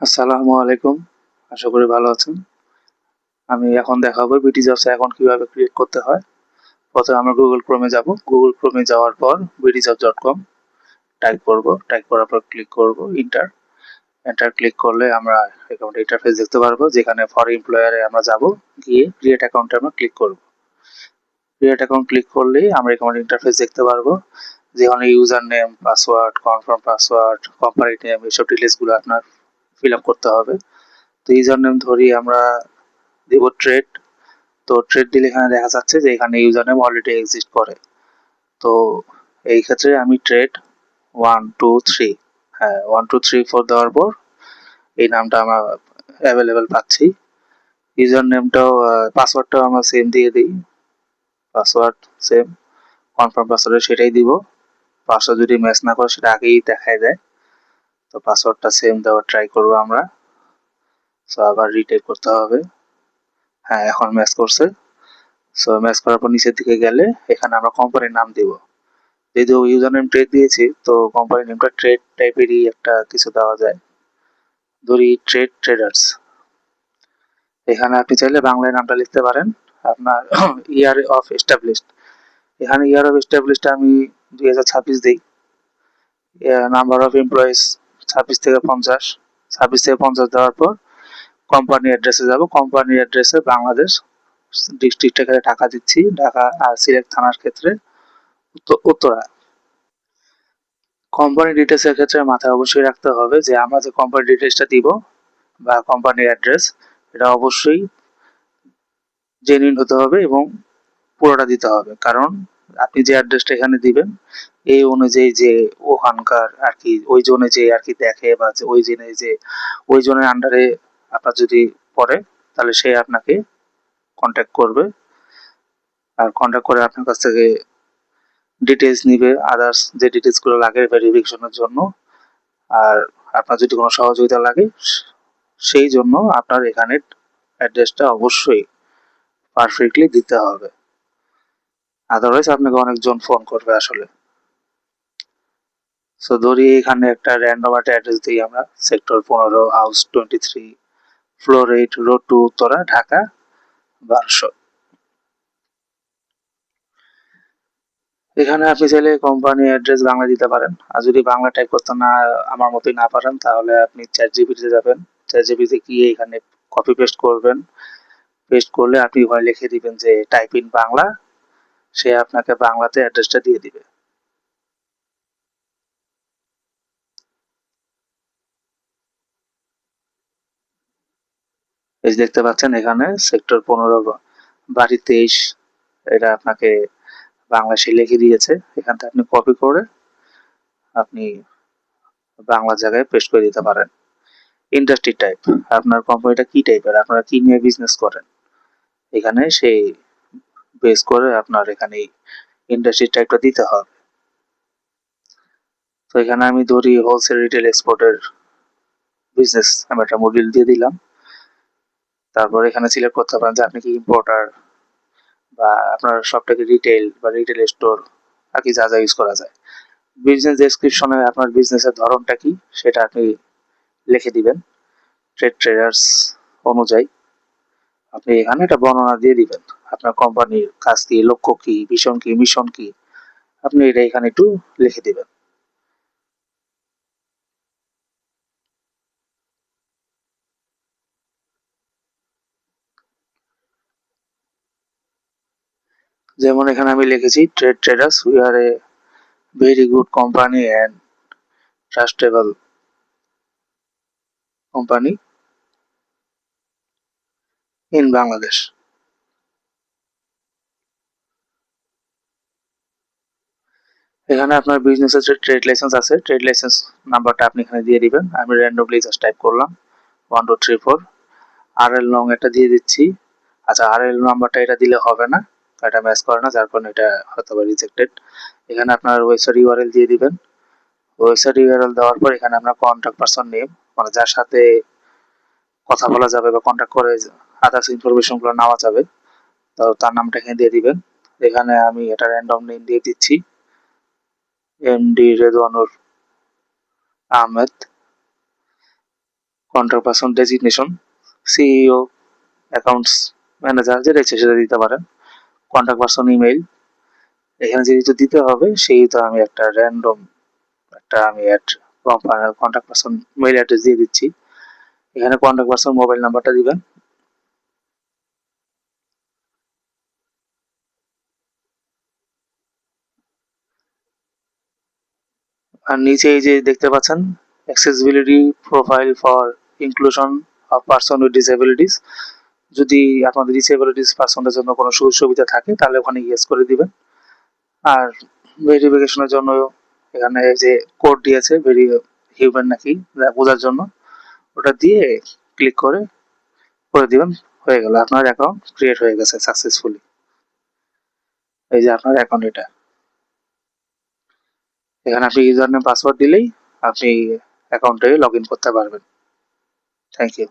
আসসালামু আলাইকুম। আশা করি ভালো আছেন। আমি এখন দেখাবো বিটি জবস অ্যাকাউন্ট কিভাবে ক্রিয়েট করতে হয়। প্রথমে আমরা Google Chrome এ যাব। Google Chrome এ যাওয়ার পর btjobs.com টাইপ করব। টাইপ করার পর ক্লিক করব এন্টার। এন্টার ক্লিক করলে আমরা অ্যাকাউন্ট ইন্টারফেস দেখতে পারবো, যেখানে ফর এমপ্লয়ার এ আমরা যাব। গিয়ে ক্রিয়েট অ্যাকাউন্টে আমরা ক্লিক করব। ক্রিয়েট অ্যাকাউন্ট ক্লিক করলেই আমরা অ্যাকাউন্ট ইন্টারফেস দেখতে পারবো, যেখানে user name, password, confirm password, company name, এসব ডিটেইলস গুলো আপনার ফিল আপ করতে হবে। তো ইউজার নেম ধরি আমরা দিব ট্রেড। তো ট্রেড দিলে এখানে দেখা যাচ্ছে যে এখানে ইউজার নেম অলরেডি এক্সিস্ট করে। তো এই ক্ষেত্রে আমি ট্রেড 1 2 3, হ্যাঁ 1 2 3 4 দেওয়ার পর এই নামটা আমরা অ্যাভেলেবেল পাচ্ছি। ইউজার নেমটাও পাসওয়ার্ডটাও আমরা সেম দিয়ে দিই। পাসওয়ার্ড সেম, কনফার্ম পাসওয়ার্ড সেটাই দিব। পাসওয়ার্ড যদি ম্যাচ না করে সেটা আগেই দেখায় দেয়। তো পাসওয়ার্ডটা সেম দেওয়ার ট্রাই করবো আমরা। সো আবার রিটাইপ করতে হবে। হ্যাঁ, এখন ম্যাচ করছে। সো ম্যাচ করার পর নিচের দিকে গেলে এখানে আমরা কোম্পানির নাম দিব। যেহেতু ইউজার নেম ট্রেড দিয়েছি, তো কোম্পানি নেমটা ট্রেড টাইপেরই একটা কিছু দেওয়া যায়। ধরি ট্রেড ট্রেডার্স। এখানে আপনি চাইলে বাংলায় নামটা লিখতে পারেন। আপনার ইয়ার অফ এস্টাবলিশড, এখানে ইয়ার অফ এস্টাবলিশড আমি 2026 দিই। নাম্বার অফ এমপ্লয়িজ 26 থেকে 50, 26 থেকে 50 দেওয়ার পর কোম্পানি অ্যাড্রেসে যাব। কোম্পানি অ্যাড্রেসে বাংলাদেশ, ডিস্ট্রিক্ট এখানে ঢাকা দিচ্ছি, ঢাকা। আর সিলেক্ট থানার ক্ষেত্রে উত্তরা। কোম্পানি ডিটেলস এর ক্ষেত্রে মাথায় অবশ্যই রাখতে হবে যে আমরা যে কোম্পানি ডিটেলসটা দিব বা কোম্পানির অ্যাড্রেস, এটা অবশ্যই জেনুইন হতে হবে এবং পুরোটা দিতে হবে। কারণ আপনি যে অ্যাড্রেসটা এখানে দিবেন এই অনুযায়ী যে ওখানকার আর কি ওই জোনে যে আর কি দেখে, বা ওই জেনে যে ওই জোনের আন্ডারে আপনার যদি পড়ে, তাহলে সে আপনাকে কন্ট্যাক্ট করবে। আর কন্ট্যাক্ট করে আপনার কাছ থেকে ডিটেলস নিবে, আদার্স যে ডিটেলস গুলো লাগে ভেরিফিকেশনের জন্য। আর আপনার যদি কোনো সহযোগিতা লাগে সেই জন্য আপনার এখানে অ্যাড্রেসটা অবশ্যই পারফেক্টলি দিতে হবে। আদারওয়াইজ আপনাকে অনেকজন ফোন করবে আসলে। সো ধরি এখানে একটা র্যান্ডম একটা অ্যাড্রেস দিই আমরা, sector 15, house 23, floor 8, road 2, Uttara, Dhaka 1200। এখানে আপনি চাইলে কোম্পানি অ্যাড্রেস বাংলা দিতে পারেন। আর যদি বাংলা টাইপ করতে না আমার মতোই না পারেন, তাহলে আপনি চ্যাট জিপিটিতে যাবেন। চ্যাট জিপিটিতে গিয়ে এখানে কপি পেস্ট করবেন। পেস্ট করলে আপনি ওখানে লিখে দিবেন যে টাইপ ইন বাংলা, সে আপনাকে বাংলাতে অ্যাড্রেসটা দিয়ে দিবে। এই যে দেখতে পাচ্ছেন এখানে সেক্টর 15, বাড়ি 23, এটা আপনাকে বাংলাদেশে লিখে দিয়েছে। এখান থেকে আপনি কপি করে আপনি বাংলা জায়গায় পেস্ট করে দিতে পারেন। ইন্ডাস্ট্রি টাইপ, আপনার কোম্পানিটা কি টাইপের, আপনারা কি নিয়ে বিজনেস করেন, এখানে সেই বেস করে আপনার এখানে ইন্ডাস্ট্রি টাইপটা দিতে হবে। তো এখানে আমি ধরি হোলসেল রিটেল এক্সপোর্টের বিজনেস, আমি একটা মডিউল দিয়ে দিলাম। তারপর এখানে সিলেক্ট করতে পারেন যে আপনি কি ইম্পোর্টার, বা আপনার সবটাকে রিটেল বা রিটেল স্টোর আর কি যা যা ইউজ করা যায়। বিজনেস ডেসক্রিপশনে আপনার বিজনেসের ধরনটা কি সেটা আপনি লিখে দিবেন ট্রেড ট্রেডার্স অনুযায়ী। আপনি এখানে একটা বর্ণনা দিয়ে দিবেন, আপনার কোম্পানির কাজ কি, লক্ষ্য কি, ভিশন কি, মিশন কি, আপনি এটা এখানে একটু লিখে দিবেন। যেমন এখানে আমি লিখেছি trade traders, we are a very good company and trustable company in Bangladesh. এখানে আপনার বিজনেসের যে ট্রেড লাইসেন্স আছে, ট্রেড লাইসেন্স নাম্বারটা আপনি এখানে দিয়ে দিবেন। আমি র্যান্ডমলি জাস্ট টাইপ করলাম 1234। আরএল নং একটা দিয়ে দিচ্ছি। আচ্ছা, আরএল নাম্বারটা এটা দিলে হবে না, এটা ম্যাচ করে না, যার কারণে এটা হয়তো বা রিজেক্টেড। এখানে আপনার ওয়েবসাইট ইউআরএল দিয়ে দিবেন। ওয়েবসাইট ইউআরএল দেওয়ার পর এখানে আপনার কন্ট্যাক্ট পারসন নেম, মানে যার সাথে কথা বলা যাবে বা কন্ট্যাক্ট করে আদার্স ইনফরমেশন গুলো নেওয়া যাবে, তো তার নামটা এখানে দিয়ে দিবেন। এখানে আমি এটা র্যান্ডম নেম দিয়ে দিচ্ছি, MD Redwanur Ahmed. Contact person designation, CEO, accounts manager, যেটা ইচ্ছে সেটা দিতে পারেন। কন্টাক্ট পারসন ইমেইল, এখানে যেহেতু দিতে হবে সেহেতু আমি একটা র্যান্ডম আমি কন্টাক্ট পারসন মেইল অ্যাড্রেস দিয়ে দিচ্ছি। এখানে কন্টাক্ট পারসন মোবাইল নাম্বারটা দিবেন। আর নিচে এই যে দেখতে পাচ্ছেন accessibility profile for inclusion of person with disabilities, যদি আপনাদের ডিসএবিলিটিস পারসনদের জন্য কোনো সুযোগ সুবিধা থাকে তাহলে ওখানে ইয়েস করে দিবেন। আর ভেরিফিকেশনের জন্য এখানে যে কোড দিয়েছে ভেরি হিউম্যান নাকি বোঝার জন্য, ওটা দিয়ে ক্লিক করে দিবেন। হয়ে গেল, আপনার অ্যাকাউন্ট ক্রিয়েট হয়ে গেছে সাকসেসফুলি। এই যে আপনার অ্যাকাউন্ট এটা, এখানে আপনি ইউজার নেম পাসওয়ার্ড দিলেই আপনি অ্যাকাউন্টে লগ ইন করতে পারবেন। Thank you.